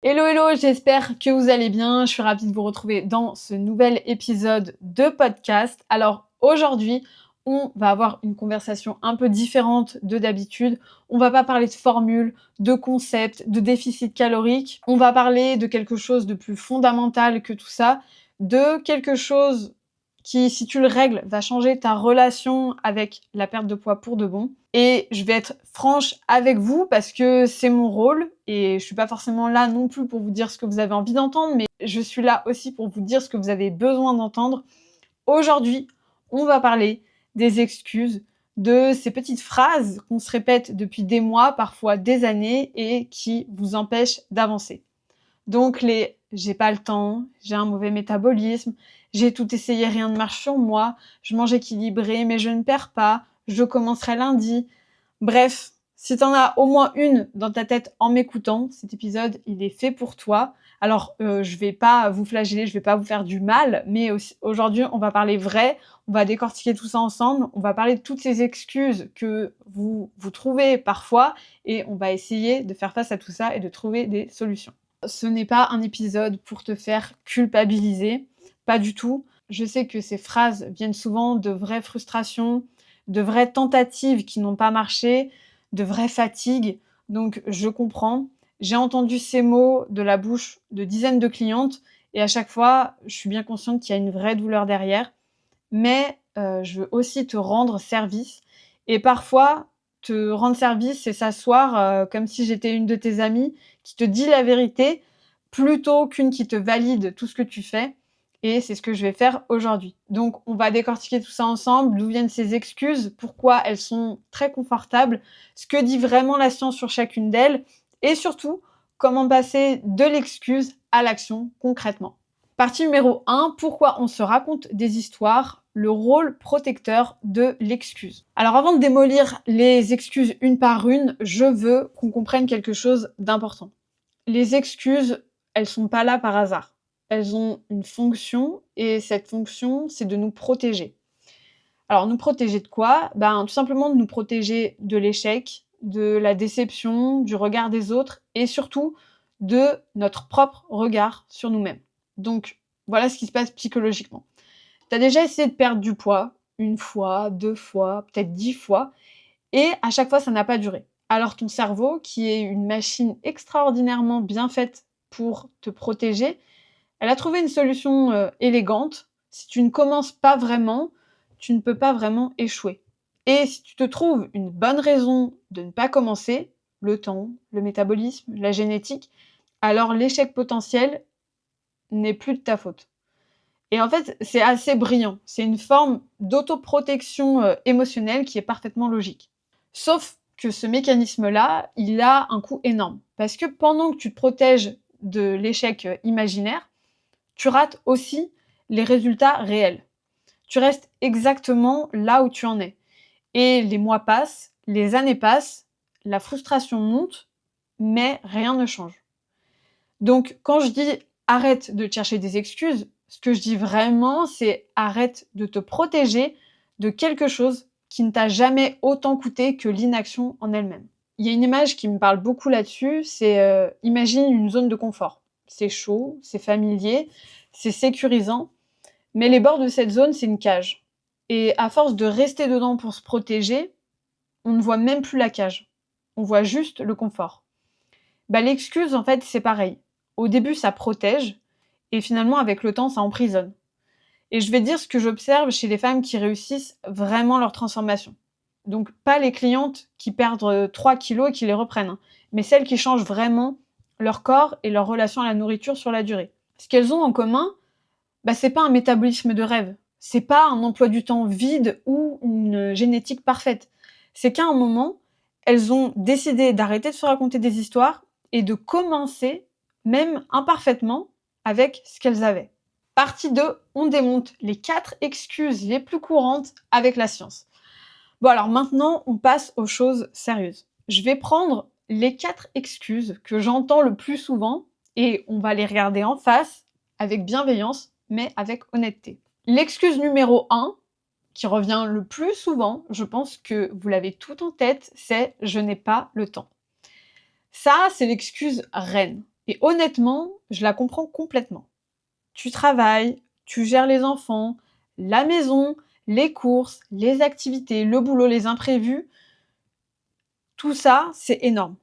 Hello hello, j'espère que vous allez bien. Je suis ravie de vous retrouver dans ce nouvel épisode de podcast. Alors aujourd'hui, on va avoir une conversation un peu différente de d'habitude. On va pas parler de formules, de concepts, de déficit calorique. On va parler de quelque chose de plus fondamental que tout ça, de quelque chose qui, si tu le règles, va changer ta relation avec la perte de poids pour de bon. Et je vais être franche avec vous parce que c'est mon rôle et je suis pas forcément là non plus pour vous dire ce que vous avez envie d'entendre, mais je suis là aussi pour vous dire ce que vous avez besoin d'entendre. Aujourd'hui, on va parler des excuses, de ces petites phrases qu'on se répète depuis des mois, parfois des années, et qui vous empêchent d'avancer. Donc les j'ai pas le temps, j'ai un mauvais métabolisme, j'ai tout essayé, rien ne marche sur moi, je mange équilibré mais je ne perds pas, je commencerai lundi. Bref, si t'en as au moins une dans ta tête en m'écoutant, cet épisode, il est fait pour toi. Alors, je vais pas vous flageller, je vais pas vous faire du mal, mais aujourd'hui, on va parler vrai, on va décortiquer tout ça ensemble, on va parler de toutes ces excuses que vous trouvez parfois et on va essayer de faire face à tout ça et de trouver des solutions. Ce n'est pas un épisode pour te faire culpabiliser, pas du tout. Je sais que ces phrases viennent souvent de vraies frustrations, de vraies tentatives qui n'ont pas marché, de vraies fatigues. Donc je comprends. J'ai entendu ces mots de la bouche de dizaines de clientes et à chaque fois, je suis bien consciente qu'il y a une vraie douleur derrière. Mais je veux aussi te rendre service et parfois, te rendre service, c'est s'asseoir, comme si j'étais une de tes amies qui te dit la vérité, plutôt qu'une qui te valide tout ce que tu fais et c'est ce que je vais faire aujourd'hui. Donc on va décortiquer tout ça ensemble, d'où viennent ces excuses, pourquoi elles sont très confortables, ce que dit vraiment la science sur chacune d'elles et surtout, comment passer de l'excuse à l'action concrètement. Partie numéro 1, pourquoi on se raconte des histoires, le rôle protecteur de l'excuse. Alors avant de démolir les excuses une par une, je veux qu'on comprenne quelque chose d'important. Les excuses, elles sont pas là par hasard. Elles ont une fonction et cette fonction, c'est de nous protéger. Alors nous protéger de quoi? Tout simplement de nous protéger de l'échec, de la déception, du regard des autres et surtout de notre propre regard sur nous-mêmes. Donc voilà ce qui se passe psychologiquement. Tu as déjà essayé de perdre du poids, une fois, 2 fois, peut-être 10 fois et à chaque fois ça n'a pas duré. Alors ton cerveau, qui est une machine extraordinairement bien faite pour te protéger, elle a trouvé une solution, élégante. Si tu ne commences pas vraiment, tu ne peux pas vraiment échouer. Et si tu te trouves une bonne raison de ne pas commencer, le temps, le métabolisme, la génétique, alors l'échec potentiel n'est plus de ta faute. Et en fait, c'est assez brillant. C'est une forme d'autoprotection, émotionnelle qui est parfaitement logique. Sauf que ce mécanisme-là, il a un coût énorme. Parce que pendant que tu te protèges de l'échec, imaginaire, tu rates aussi les résultats réels. Tu restes exactement là où tu en es. Et les mois passent, les années passent, la frustration monte, mais rien ne change. Donc quand je dis arrête de te chercher des excuses, ce que je dis vraiment, c'est arrête de te protéger de quelque chose qui ne t'a jamais autant coûté que l'inaction en elle-même. Il y a une image qui me parle beaucoup là-dessus, c'est imagine une zone de confort. C'est chaud, c'est familier, c'est sécurisant, mais les bords de cette zone, c'est une cage. Et à force de rester dedans pour se protéger, on ne voit même plus la cage. On voit juste le confort. L'excuse, en fait, c'est pareil. Au début, ça protège, et finalement, avec le temps, ça emprisonne. Et je vais dire ce que j'observe chez les femmes qui réussissent vraiment leur transformation. Donc, pas les clientes qui perdent 3 kilos et qui les reprennent, hein, mais celles qui changent vraiment leur corps et leur relation à la nourriture sur la durée. Ce qu'elles ont en commun, c'est pas un métabolisme de rêve. C'est pas un emploi du temps vide ou une génétique parfaite. C'est qu'à un moment, elles ont décidé d'arrêter de se raconter des histoires et de commencer, même imparfaitement, avec ce qu'elles avaient. Partie 2, on démonte les 4 excuses les plus courantes avec la science. Bon alors maintenant, on passe aux choses sérieuses. Je vais prendre les 4 excuses que j'entends le plus souvent et on va les regarder en face avec bienveillance, mais avec honnêteté. L'excuse numéro 1, qui revient le plus souvent, je pense que vous l'avez tout en tête, c'est « je n'ai pas le temps ». Ça, c'est l'excuse reine. Et honnêtement, je la comprends complètement. Tu travailles, tu gères les enfants, la maison, les courses, les activités, le boulot, les imprévus, tout ça, c'est énorme.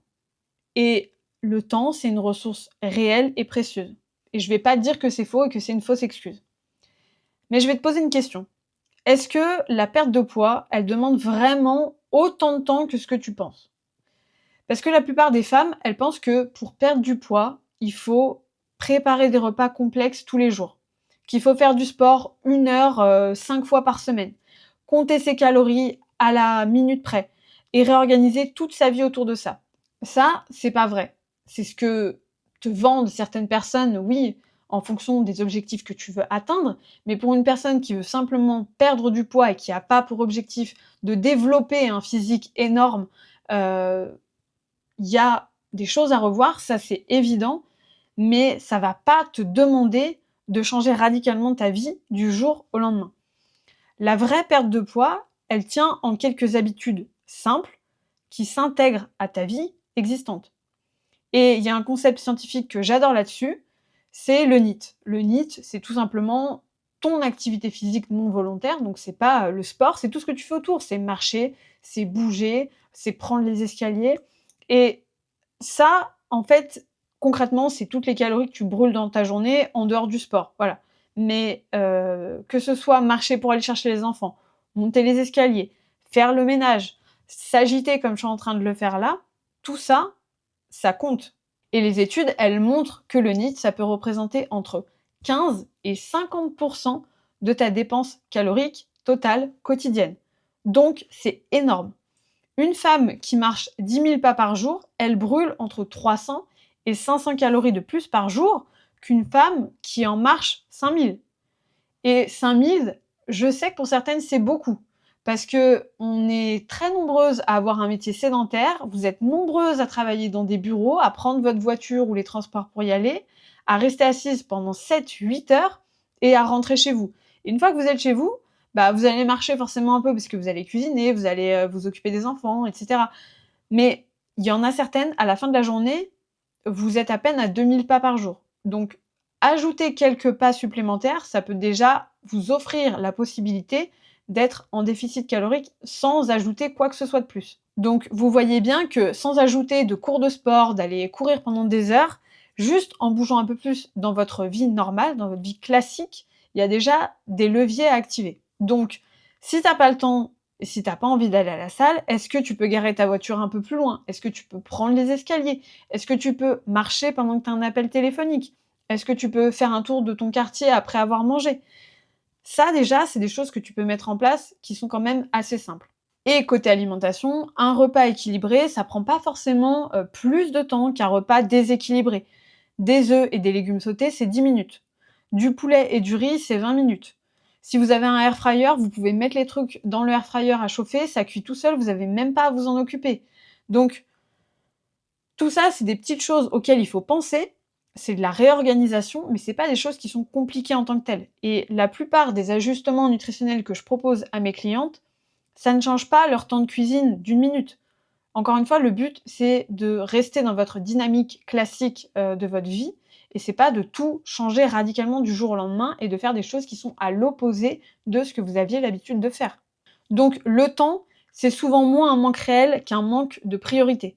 Et le temps, c'est une ressource réelle et précieuse. Et je vais pas te dire que c'est faux et que c'est une fausse excuse. Mais je vais te poser une question. Est-ce que la perte de poids, elle demande vraiment autant de temps que ce que tu penses? Parce que la plupart des femmes, elles pensent que pour perdre du poids, il faut préparer des repas complexes tous les jours, qu'il faut faire du sport 1 heure, 5 fois par semaine, compter ses calories à la minute près et réorganiser toute sa vie autour de ça. Ça, c'est pas vrai. C'est ce que te vendent certaines personnes, oui, en fonction des objectifs que tu veux atteindre, mais pour une personne qui veut simplement perdre du poids et qui a pas pour objectif de développer un physique énorme, heu il y a des choses à revoir, ça c'est évident, mais ça va pas te demander de changer radicalement ta vie du jour au lendemain. La vraie perte de poids, elle tient en quelques habitudes simples qui s'intègrent à ta vie existante. Et il y a un concept scientifique que j'adore là-dessus, c'est le NEAT. Le NEAT, c'est tout simplement ton activité physique non volontaire, donc c'est pas le sport, c'est tout ce que tu fais autour, c'est marcher, c'est bouger, c'est prendre les escaliers. Et ça, en fait, concrètement, c'est toutes les calories que tu brûles dans ta journée en dehors du sport, voilà. Mais que ce soit marcher pour aller chercher les enfants, monter les escaliers, faire le ménage, s'agiter comme je suis en train de le faire là, tout ça, ça compte. Et les études, elles montrent que le NEAT, ça peut représenter entre 15 et 50 de ta dépense calorique totale quotidienne. Donc c'est énorme. Une femme qui marche 10 000 pas par jour, elle brûle entre 300 et 500 calories de plus par jour qu'une femme qui en marche 5 000. Et 5 000, je sais que pour certaines, c'est beaucoup. Parce que on est très nombreuses à avoir un métier sédentaire, vous êtes nombreuses à travailler dans des bureaux, à prendre votre voiture ou les transports pour y aller, à rester assises pendant 7-8 heures et à rentrer chez vous. Et une fois que vous êtes chez vous, bah, vous allez marcher forcément un peu parce que vous allez cuisiner, vous allez vous occuper des enfants, etc. Mais il y en a certaines, à la fin de la journée, vous êtes à peine à 2 000 pas par jour. Donc, ajouter quelques pas supplémentaires, ça peut déjà vous offrir la possibilité d'être en déficit calorique sans ajouter quoi que ce soit de plus. Donc, vous voyez bien que sans ajouter de cours de sport, d'aller courir pendant des heures, juste en bougeant un peu plus dans votre vie normale, dans votre vie classique, il y a déjà des leviers à activer. Donc, si t'as pas le temps et si t'as pas envie d'aller à la salle, est-ce que tu peux garer ta voiture un peu plus loin? Est-ce que tu peux prendre les escaliers? Est-ce que tu peux marcher pendant que tu as un appel téléphonique? Est-ce que tu peux faire un tour de ton quartier après avoir mangé? Ça déjà, c'est des choses que tu peux mettre en place qui sont quand même assez simples. Et côté alimentation, un repas équilibré, ça prend pas forcément, plus de temps qu'un repas déséquilibré. Des œufs et des légumes sautés, c'est 10 minutes. Du poulet et du riz, c'est 20 minutes. Si vous avez un air fryer, vous pouvez mettre les trucs dans le air fryer à chauffer, ça cuit tout seul, vous avez même pas à vous en occuper. Donc tout ça, c'est des petites choses auxquelles il faut penser, c'est de la réorganisation, mais c'est pas des choses qui sont compliquées en tant que telles. Et la plupart des ajustements nutritionnels que je propose à mes clientes, ça ne change pas leur temps de cuisine d'1 minute. Encore une fois, le but, c'est de rester dans votre dynamique classique, de votre vie et c'est pas de tout changer radicalement du jour au lendemain et de faire des choses qui sont à l'opposé de ce que vous aviez l'habitude de faire. Donc le temps, c'est souvent moins un manque réel qu'un manque de priorité.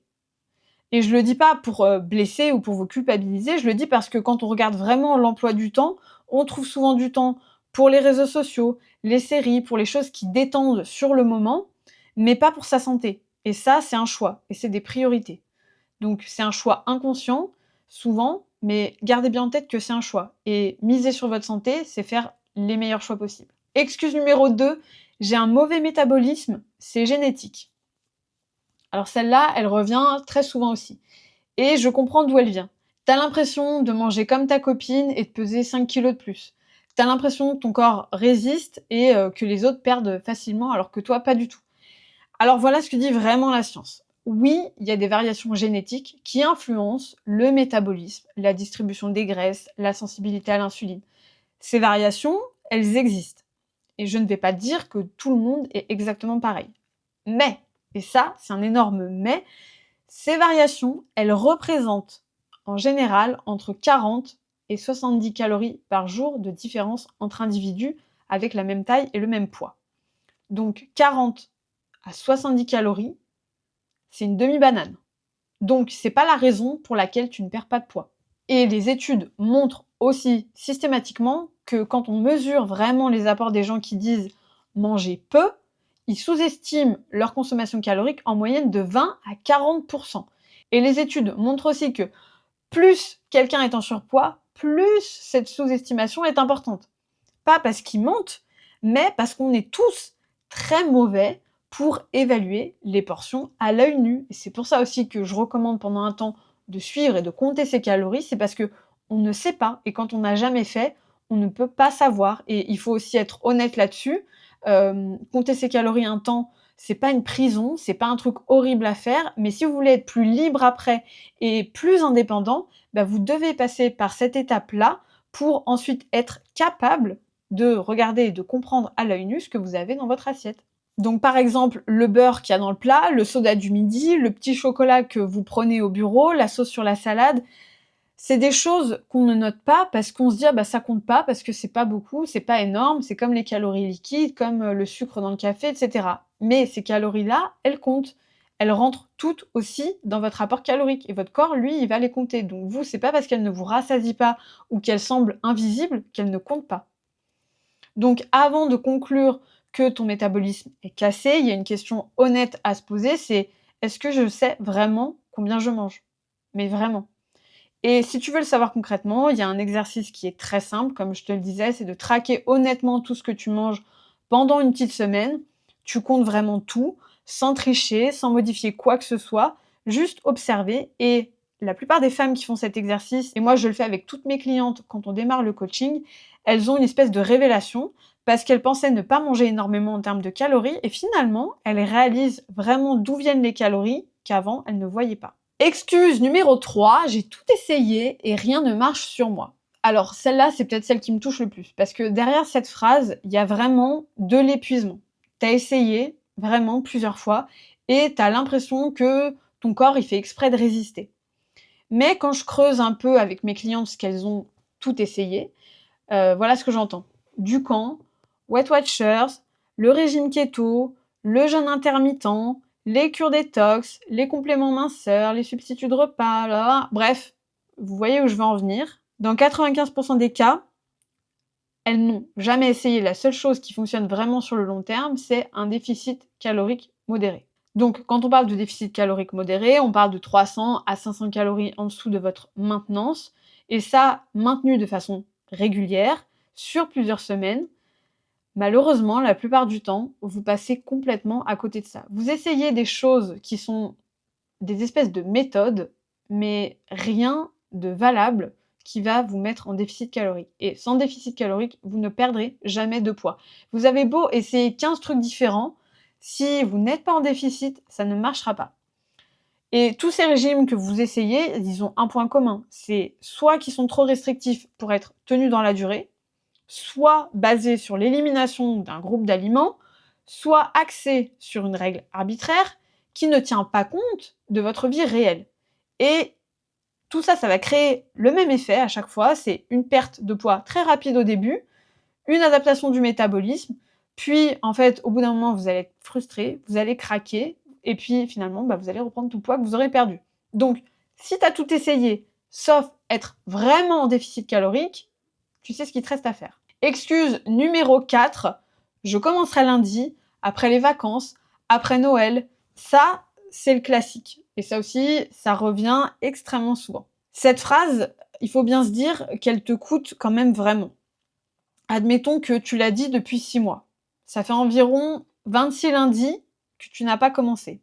Et je le dis pas pour, blesser ou pour vous culpabiliser, je le dis parce que quand on regarde vraiment l'emploi du temps, on trouve souvent du temps pour les réseaux sociaux, les séries, pour les choses qui détendent sur le moment, mais pas pour sa santé. Et ça, c'est un choix et c'est des priorités. Donc c'est un choix inconscient, souvent, mais gardez bien en tête que c'est un choix et miser sur votre santé, c'est faire les meilleurs choix possibles. Excuse numéro 2, j'ai un mauvais métabolisme, c'est génétique. Alors celle-là, elle revient très souvent aussi. Et je comprends d'où elle vient. T'as l'impression de manger comme ta copine et de peser 5 kilos de plus. T'as l'impression que ton corps résiste et que les autres perdent facilement alors que toi, pas du tout. Alors voilà ce que dit vraiment la science. Oui, il y a des variations génétiques qui influencent le métabolisme, la distribution des graisses, la sensibilité à l'insuline. Ces variations, elles existent. Et je ne vais pas dire que tout le monde est exactement pareil. Mais, et ça, c'est un énorme mais, ces variations, elles représentent en général entre 40 et 70 calories par jour de différence entre individus avec la même taille et le même poids. Donc 40 à 70 calories, c'est une demi-banane. Donc c'est pas la raison pour laquelle tu ne perds pas de poids. Et les études montrent aussi systématiquement que quand on mesure vraiment les apports des gens qui disent manger peu, ils sous-estiment leur consommation calorique en moyenne de 20 à 40%. Et les études montrent aussi que plus quelqu'un est en surpoids, plus cette sous-estimation est importante. Pas parce qu'il monte, mais parce qu'on est tous très mauvais pour évaluer les portions à l'œil nu. Et c'est pour ça aussi que je recommande pendant un temps de suivre et de compter ses calories, c'est parce que on ne sait pas, et quand on n'a jamais fait, on ne peut pas savoir. Et il faut aussi être honnête là-dessus. Compter ses calories un temps, c'est pas une prison, c'est pas un truc horrible à faire, mais si vous voulez être plus libre après et plus indépendant, bah vous devez passer par cette étape-là pour ensuite être capable de regarder et de comprendre à l'œil nu ce que vous avez dans votre assiette. Donc par exemple, le beurre qu'il y a dans le plat, le soda du midi, le petit chocolat que vous prenez au bureau, la sauce sur la salade, c'est des choses qu'on ne note pas parce qu'on se dit: «Ah bah ça compte pas parce que c'est pas beaucoup, c'est pas énorme, c'est comme les calories liquides, comme, le sucre dans le café» et cetera. Mais ces calories-là, elles comptent. Elles rentrent toutes aussi dans votre apport calorique et votre corps, lui, il va les compter. Donc vous, c'est pas parce qu'elles ne vous rassasient pas ou qu'elles semblent invisibles qu'elles ne comptent pas. Donc avant de conclure que ton métabolisme est cassé, il y a une question honnête à se poser, c'est: «Est-ce que je sais vraiment combien je mange?» Mais vraiment. Et si tu veux le savoir concrètement, il y a un exercice qui est très simple, comme je te le disais, c'est de traquer honnêtement tout ce que tu manges pendant une petite semaine. Tu comptes vraiment tout, sans tricher, sans modifier quoi que ce soit, juste observer. Et la plupart des femmes qui font cet exercice, et moi je le fais avec toutes mes clientes quand on démarre le coaching, elles ont une espèce de révélation parce qu'elles pensaient ne pas manger énormément en termes de calories et finalement elles réalisent vraiment d'où viennent les calories qu'avant elles ne voyaient pas. Excuse numéro 3, j'ai tout essayé et rien ne marche sur moi. Alors celle-là, c'est peut-être celle qui me touche le plus, parce que derrière cette phrase, il y a vraiment de l'épuisement. T'as essayé vraiment plusieurs fois et t'as l'impression que ton corps, il fait exprès de résister. Mais quand je creuse un peu avec mes clientes, parce qu'elles ont tout essayé, voilà ce que j'entends. Ducan, Weight Watchers, le régime keto, le jeûne intermittent, les cures détox, les compléments minceurs, les substituts de repas, là, bref, vous voyez où je veux en venir. Dans 95% des cas, elles n'ont jamais essayé. La seule chose qui fonctionne vraiment sur le long terme, c'est un déficit calorique modéré. Donc, quand on parle de déficit calorique modéré, on parle de 300 à 500 calories en dessous de votre maintenance, et ça, maintenu de façon régulière, sur plusieurs semaines. Malheureusement, la plupart du temps, vous passez complètement à côté de ça. Vous essayez des choses qui sont des espèces de méthodes, mais rien de valable qui va vous mettre en déficit calorique. Et sans déficit calorique, vous ne perdrez jamais de poids. Vous avez beau essayer 15 trucs différents, si vous n'êtes pas en déficit, ça ne marchera pas. Et tous ces régimes que vous essayez, ils ont un point commun. C'est soit qu'ils sont trop restrictifs pour être tenus dans la durée, soit basés sur l'élimination d'un groupe d'aliments, soit axés sur une règle arbitraire qui ne tient pas compte de votre vie réelle. Et tout ça, ça va créer le même effet à chaque fois, c'est une perte de poids très rapide au début, une adaptation du métabolisme, puis en fait, au bout d'un moment, vous allez être frustré, vous allez craquer, et puis finalement, vous allez reprendre tout le poids que vous aurez perdu. Donc, si tu as tout essayé, sauf être vraiment en déficit calorique, tu sais ce qu'il te reste à faire. Excuse numéro 4, je commencerai lundi, après les vacances, après Noël. Ça, c'est le classique. Et ça aussi, ça revient extrêmement souvent. Cette phrase, il faut bien se dire qu'elle te coûte quand même vraiment. Admettons que tu l'as dit depuis 6 mois. Ça fait environ 26 lundis que tu n'as pas commencé.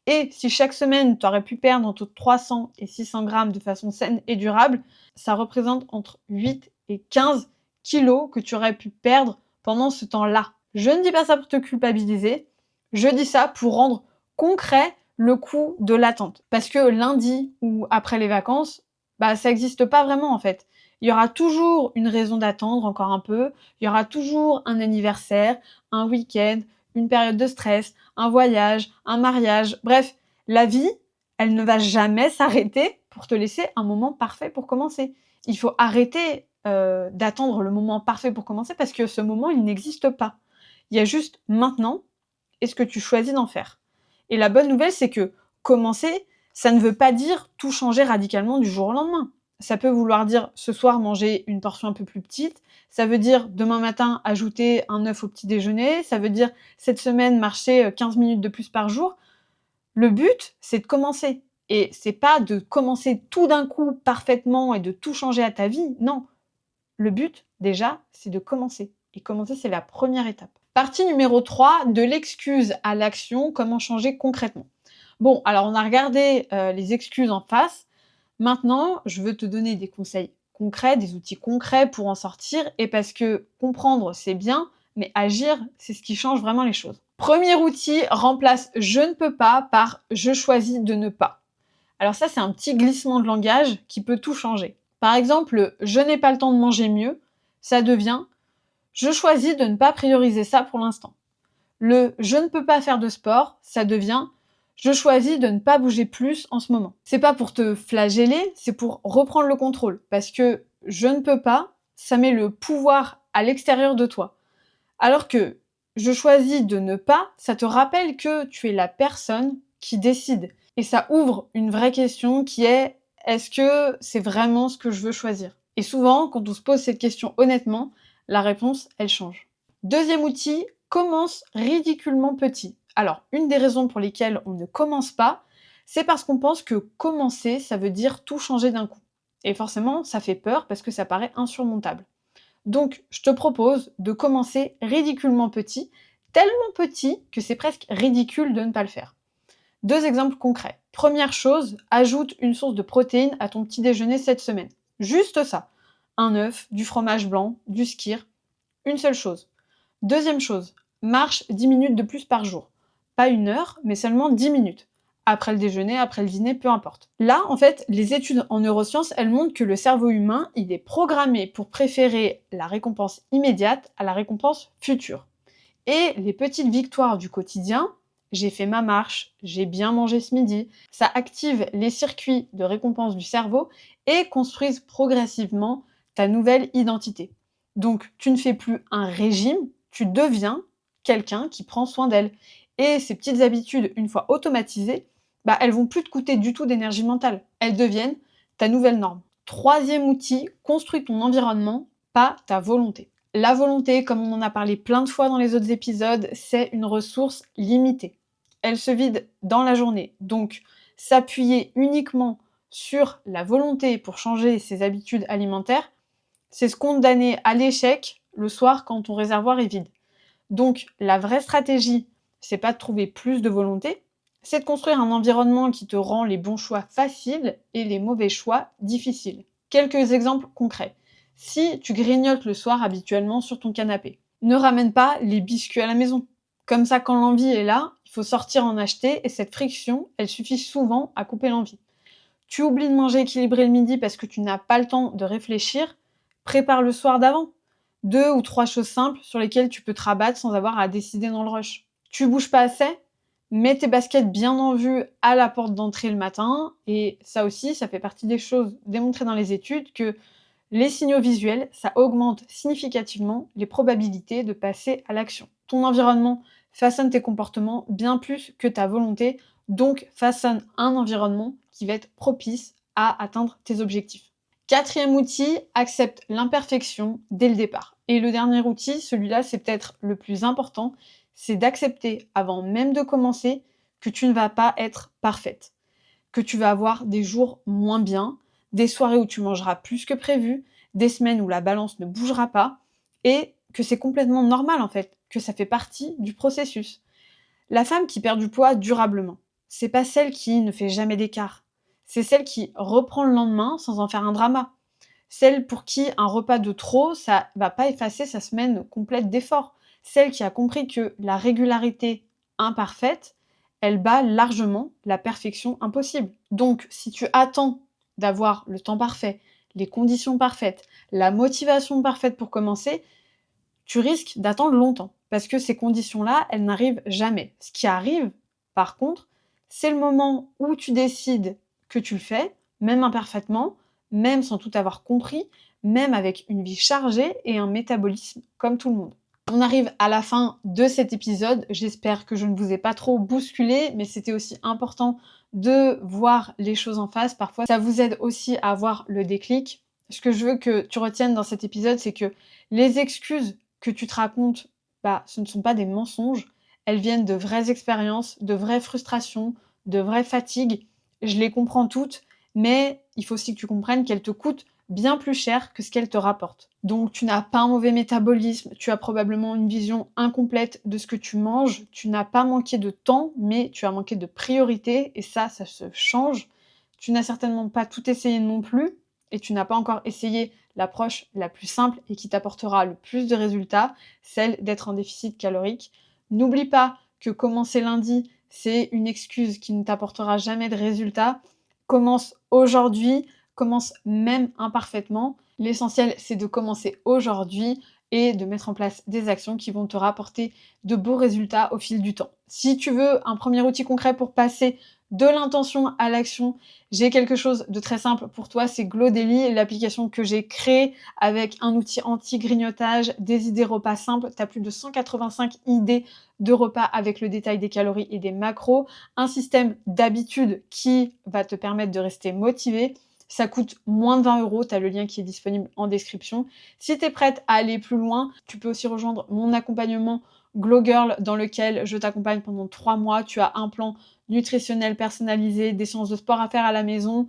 Et si chaque semaine, tu aurais pu perdre entre 300 et 600 grammes de façon saine et durable, ça représente entre 8 et 15 kilos que tu aurais pu perdre pendant ce temps-là. Je ne dis pas ça pour te culpabiliser, je dis ça pour rendre concret le coût de l'attente. Parce que lundi ou après les vacances, ça n'existe pas vraiment en fait. Il y aura toujours une raison d'attendre encore un peu, il y aura toujours un anniversaire, un week-end, une période de stress, un voyage, un mariage, bref, la vie, elle ne va jamais s'arrêter pour te laisser un moment parfait pour commencer. Il faut arrêter d'attendre le moment parfait pour commencer parce que ce moment, il n'existe pas. Il y a juste maintenant et ce que tu choisis d'en faire. Et la bonne nouvelle, c'est que commencer, ça ne veut pas dire tout changer radicalement du jour au lendemain. Ça peut vouloir dire ce soir manger une portion un peu plus petite, ça veut dire demain matin ajouter un œuf au petit déjeuner, ça veut dire cette semaine marcher 15 minutes de plus par jour. Le but, c'est de commencer. Et c'est pas de commencer tout d'un coup parfaitement et de tout changer à ta vie. Non. Le but, déjà, c'est de commencer. Et commencer, c'est la première étape. Partie numéro 3, de l'excuse à l'action, comment changer concrètement. Bon, alors on a regardé les excuses en face. Maintenant, je veux te donner des conseils concrets, des outils concrets pour en sortir. Et parce que comprendre, c'est bien, mais agir, c'est ce qui change vraiment les choses. Premier outil, remplace je ne peux pas par je choisis de ne pas. Alors ça, c'est un petit glissement de langage qui peut tout changer. Par exemple, je n'ai pas le temps de manger mieux, ça devient je choisis de ne pas prioriser ça pour l'instant. Le je ne peux pas faire de sport, ça devient je choisis de ne pas bouger plus en ce moment. C'est pas pour te flageller, c'est pour reprendre le contrôle. Parce que je ne peux pas, ça met le pouvoir à l'extérieur de toi. Alors que je choisis de ne pas, ça te rappelle que tu es la personne qui décide. Et ça ouvre une vraie question qui est est-ce que c'est vraiment ce que je veux choisir? Et souvent, quand on se pose cette question honnêtement, la réponse, elle change. Deuxième outil, commence ridiculement petit. Alors, une des raisons pour lesquelles on ne commence pas, c'est parce qu'on pense que commencer, ça veut dire tout changer d'un coup. Et forcément, ça fait peur parce que ça paraît insurmontable. Donc, je te propose de commencer ridiculement petit, tellement petit que c'est presque ridicule de ne pas le faire. Deux exemples concrets. Première chose, ajoute une source de protéines à ton petit déjeuner cette semaine. Juste ça. Un œuf, du fromage blanc, du skyr. Une seule chose. Deuxième chose, marche 10 minutes de plus par jour. Pas 1 heure, mais seulement 10 minutes. Après le déjeuner, après le dîner, peu importe. Là, en fait, les études en neurosciences, elles montrent que le cerveau humain, il est programmé pour préférer la récompense immédiate à la récompense future. Et les petites victoires du quotidien, j'ai fait ma marche, j'ai bien mangé ce midi, ça active les circuits de récompense du cerveau et construisent progressivement ta nouvelle identité. Donc, tu ne fais plus un régime, tu deviens quelqu'un qui prend soin d'elle. Et ces petites habitudes, une fois automatisées, elles vont plus te coûter du tout d'énergie mentale. Elles deviennent ta nouvelle norme. Troisième outil, construis ton environnement, pas ta volonté. La volonté, comme on en a parlé plein de fois dans les autres épisodes, c'est une ressource limitée. Elle se vide dans la journée. Donc, s'appuyer uniquement sur la volonté pour changer ses habitudes alimentaires, c'est se condamner à l'échec le soir quand ton réservoir est vide. Donc, la vraie stratégie, c'est pas de trouver plus de volonté, c'est de construire un environnement qui te rend les bons choix faciles et les mauvais choix difficiles. Quelques exemples concrets. Si tu grignotes le soir habituellement sur ton canapé, ne ramène pas les biscuits à la maison. Comme ça, quand l'envie est là, il faut sortir en acheter et cette friction, elle suffit souvent à couper l'envie. Tu oublies de manger équilibré le midi parce que tu n'as pas le temps de réfléchir, prépare le soir d'avant. 2 ou 3 choses simples sur lesquelles tu peux te rabattre sans avoir à décider dans le rush. Tu bouges pas assez? Mets tes baskets bien en vue à la porte d'entrée le matin. Et ça aussi, ça fait partie des choses démontrées dans les études que les signaux visuels, ça augmente significativement les probabilités de passer à l'action. Ton environnement façonne tes comportements bien plus que ta volonté, donc façonne un environnement qui va être propice à atteindre tes objectifs. Quatrième outil, accepte l'imperfection dès le départ. Et le dernier outil, celui-là, c'est peut-être le plus important, c'est d'accepter avant même de commencer que tu ne vas pas être parfaite, que tu vas avoir des jours moins bien, des soirées où tu mangeras plus que prévu, des semaines où la balance ne bougera pas, et que c'est complètement normal en fait, que ça fait partie du processus. La femme qui perd du poids durablement, c'est pas celle qui ne fait jamais d'écart, c'est celle qui reprend le lendemain sans en faire un drama. Celle pour qui un repas de trop, ça va pas effacer sa semaine complète d'efforts. Celle qui a compris que la régularité imparfaite, elle bat largement la perfection impossible. Donc, si tu attends d'avoir le temps parfait, les conditions parfaites, la motivation parfaite pour commencer, tu risques d'attendre longtemps. Parce que ces conditions-là, elles n'arrivent jamais. Ce qui arrive, par contre, c'est le moment où tu décides que tu le fais, même imparfaitement, même sans tout avoir compris, même avec une vie chargée et un métabolisme comme tout le monde. On arrive à la fin de cet épisode. J'espère que je ne vous ai pas trop bousculé, mais c'était aussi important de voir les choses en face. Parfois, ça vous aide aussi à avoir le déclic. Ce que je veux que tu retiennes dans cet épisode, c'est que les excuses que tu te racontes, ce ne sont pas des mensonges. Elles viennent de vraies expériences, de vraies frustrations, de vraies fatigues. Je les comprends toutes, mais il faut aussi que tu comprennes qu'elles te coûtent bien plus cher que ce qu'elle te rapporte. Donc tu n'as pas un mauvais métabolisme, tu as probablement une vision incomplète de ce que tu manges, tu n'as pas manqué de temps, mais tu as manqué de priorité, et ça se change. Tu n'as certainement pas tout essayé non plus, et tu n'as pas encore essayé l'approche la plus simple et qui t'apportera le plus de résultats, celle d'être en déficit calorique. N'oublie pas que commencer lundi, c'est une excuse qui ne t'apportera jamais de résultats. Commence aujourd'hui, commence même imparfaitement. L'essentiel, c'est de commencer aujourd'hui et de mettre en place des actions qui vont te rapporter de beaux résultats au fil du temps. Si tu veux un premier outil concret pour passer de l'intention à l'action, j'ai quelque chose de très simple pour toi, c'est Glow Daily, l'application que j'ai créée avec un outil anti-grignotage, des idées repas simples. Tu as plus de 185 idées de repas avec le détail des calories et des macros, un système d'habitude qui va te permettre de rester motivé. Ça coûte moins de 20 €, tu as le lien qui est disponible en description. Si tu es prête à aller plus loin, tu peux aussi rejoindre mon accompagnement Glow Girl dans lequel je t'accompagne pendant 3 mois. Tu as un plan nutritionnel personnalisé, des séances de sport à faire à la maison.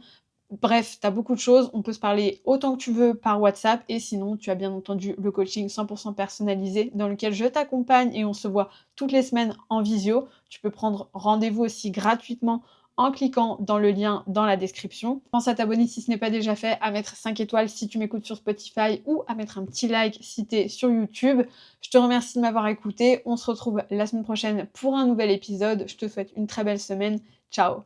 Bref, tu as beaucoup de choses. On peut se parler autant que tu veux par WhatsApp. Et sinon, tu as bien entendu le coaching 100% personnalisé dans lequel je t'accompagne et on se voit toutes les semaines en visio. Tu peux prendre rendez-vous aussi gratuitement en cliquant dans le lien dans la description. Pense à t'abonner si ce n'est pas déjà fait, à mettre 5 étoiles si tu m'écoutes sur Spotify ou à mettre un petit like si tu es sur YouTube. Je te remercie de m'avoir écouté. On se retrouve la semaine prochaine pour un nouvel épisode. Je te souhaite une très belle semaine. Ciao!